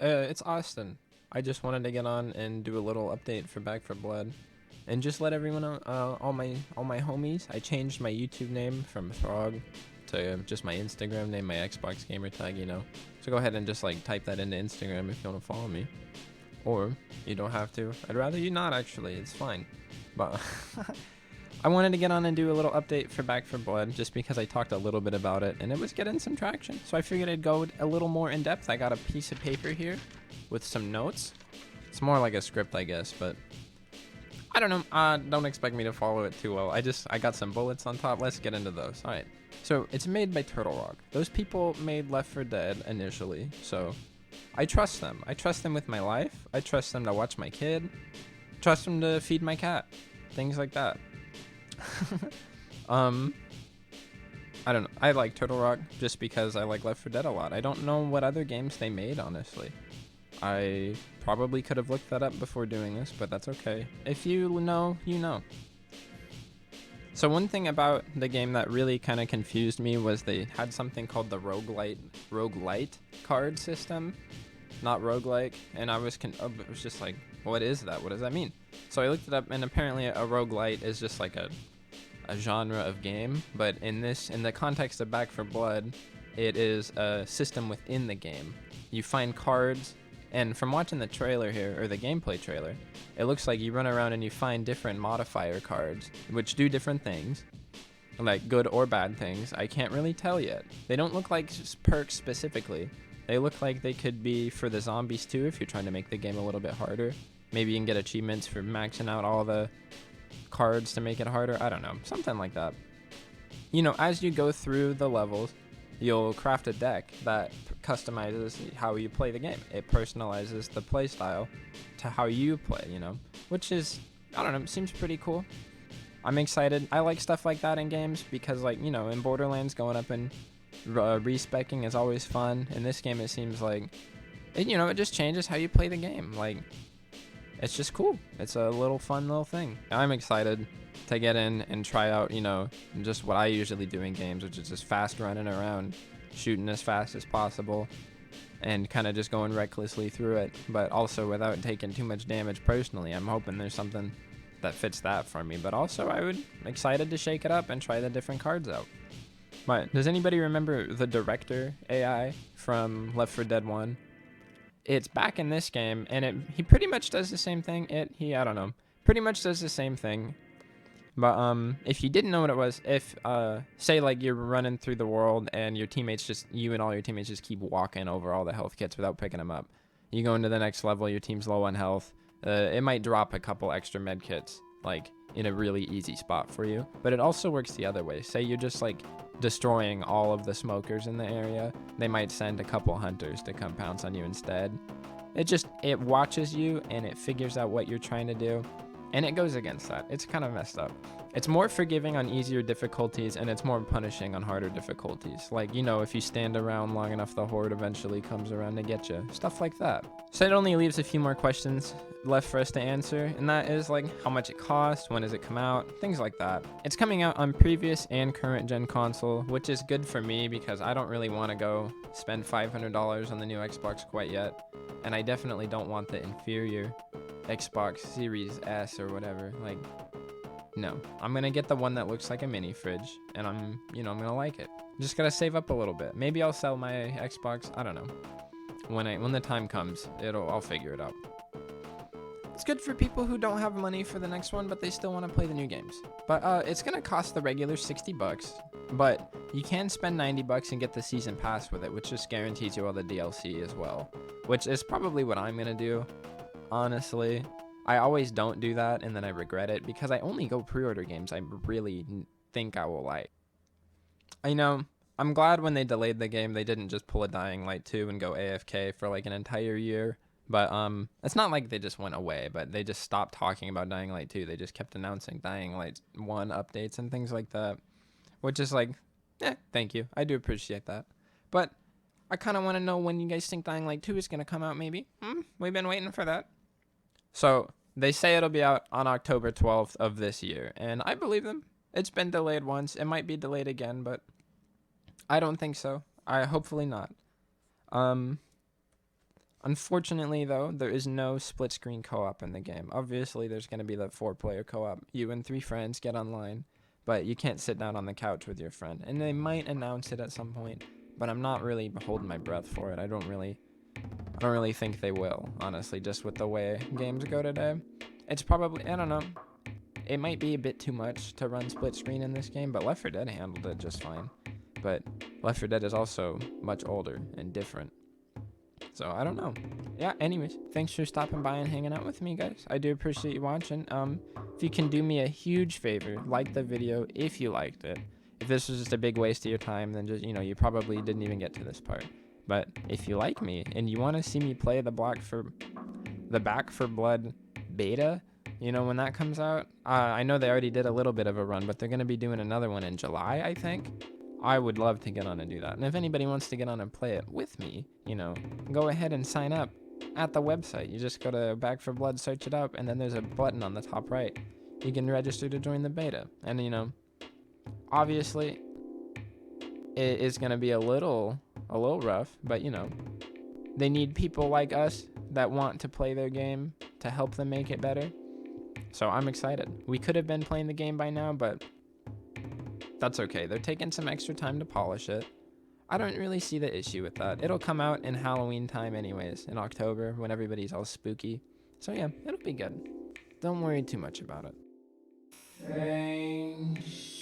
It's Austin. I just wanted to get on and do a little update for Back for Blood, and just let everyone know, all my homies. I changed my YouTube name from Throg to just my Instagram name, my Xbox gamer tag. So go ahead and just like type that into Instagram if you want to follow me, or you don't have to. I'd rather you not actually. It's fine, but. I wanted to get on and do a little update for Back for Blood just because I talked a little bit about it and it was getting some traction. So I figured I'd go a little more in depth. I got a piece of paper here with some notes. It's more like a script, I guess, but I don't know. Don't expect me to follow it too well. I got some bullets on top. Let's get into those. All right. So it's made by Turtle Rock. Those people made Left 4 Dead initially. So I trust them. I trust them with my life. I trust them to watch my kid. Trust them to feed my cat. Things like that. I don't know. I like Turtle Rock just because I like Left 4 Dead a lot. I don't know what other games they made, honestly. I probably could have looked that up before doing this, but that's okay. If you know, you know. So one thing about the game that really kind of confused me was they had something called the Roguelite card system, not roguelike, and I was just like, what is that? What does that mean? So I looked it up, and apparently a roguelite is just like a genre of game, but in the context of Back 4 Blood, it is a system within the game. You find cards, and from watching the trailer here, or the gameplay trailer, it looks like you run around and you find different modifier cards, which do different things, like good or bad things. I can't really tell yet. They don't look like perks specifically. They look like they could be for the zombies too, if you're trying to make the game a little bit harder. Maybe you can get achievements for maxing out all the cards to make it harder. I don't know. Something like that. As you go through the levels, you'll craft a deck that customizes how you play the game. It personalizes the play style to how you play, which is, I don't know, seems pretty cool. I'm excited. I like stuff like that in games because, like, in Borderlands, going up and respecing is always fun. In this game, it seems like, it just changes how you play the game. Like, it's just cool. It's a fun little thing. I'm excited to get in and try out, just what I usually do in games, which is just fast running around, shooting as fast as possible, and kind of just going recklessly through it, but also without taking too much damage personally. I'm hoping there's something that fits that for me, but also I'm excited to shake it up and try the different cards out. But does anybody remember the director AI from Left 4 Dead 1? It's back in this game, and he pretty much does the same thing. I don't know, pretty much does the same thing. But if you didn't know what it was, if say like you're running through the world and you and all your teammates just keep walking over all the health kits without picking them up, you go into the next level, your team's low on health. It might drop a couple extra med kits, like in a really easy spot for you. But it also works the other way. Say you're just like destroying all of the smokers in the area, they might send a couple hunters to come pounce on you instead. It watches you and it figures out what you're trying to do, and it goes against that. It's kind of messed up. It's more forgiving on easier difficulties, and it's more punishing on harder difficulties. Like, if you stand around long enough, the horde eventually comes around to get you. Stuff like that. So it only leaves a few more questions left for us to answer, and that is like how much it costs, when does it come out, things like that. It's coming out on previous and current gen console, which is good for me because I don't really want to go spend $500 on the new Xbox quite yet, and I definitely don't want the inferior Xbox Series S or whatever. Like, no, I'm gonna get the one that looks like a mini fridge, and I'm gonna like it. Just gotta save up a little bit. Maybe I'll sell my Xbox. I don't know. When the time comes, I'll figure it out. It's good for people who don't have money for the next one, but they still want to play the new games. But it's gonna cost the regular $60, but you can spend $90 and get the season pass with it, which just guarantees you all the DLC as well. Which is probably what I'm gonna do. Honestly, I always don't do that, and then I regret it because I only go pre-order games I really think I will like. I'm glad when they delayed the game, they didn't just pull a Dying Light 2 and go AFK for like an entire year. But it's not like they just went away, but they just stopped talking about Dying Light 2. They just kept announcing Dying Light 1 updates and things like that, which is like, thank you. I do appreciate that. But I kind of want to know when you guys think Dying Light 2 is going to come out, maybe. We've been waiting for that. So they say it'll be out on October 12th of this year, and I believe them. It's been delayed once. It might be delayed again, but I don't think so. Hopefully not. Unfortunately, though, there is no split screen co-op in the game. Obviously, there's going to be the 4-player co-op. You and 3 friends get online, but you can't sit down on the couch with your friend. And they might announce it at some point, but I'm not really holding my breath for it. I don't really think they will, honestly, just with the way games go today. It's probably, I don't know, it might be a bit too much to run split screen in this game, but Left 4 Dead handled it just fine. But Left 4 Dead is also much older and different. So I don't know. Yeah, anyways, thanks for stopping by and hanging out with me, guys. I do appreciate you watching. If you can do me a huge favor, like the video if you liked it. If this was just a big waste of your time, then just, you probably didn't even get to this part. But if you like me and you want to see me play the Back 4 Blood beta, when that comes out, I know they already did a little bit of a run, but they're going to be doing another one in July, I think. I would love to get on and do that. And if anybody wants to get on and play it with me, go ahead and sign up at the website. You just go to Back 4 Blood, search it up, and then there's a button on the top right. You can register to join the beta. And, obviously, it is going to be a little rough, but, they need people like us that want to play their game to help them make it better. So I'm excited. We could have been playing the game by now, but that's okay. They're taking some extra time to polish it. I don't really see the issue with that. It'll come out in Halloween time anyways, in October, when everybody's all spooky. So yeah, it'll be good. Don't worry too much about it. Thanks.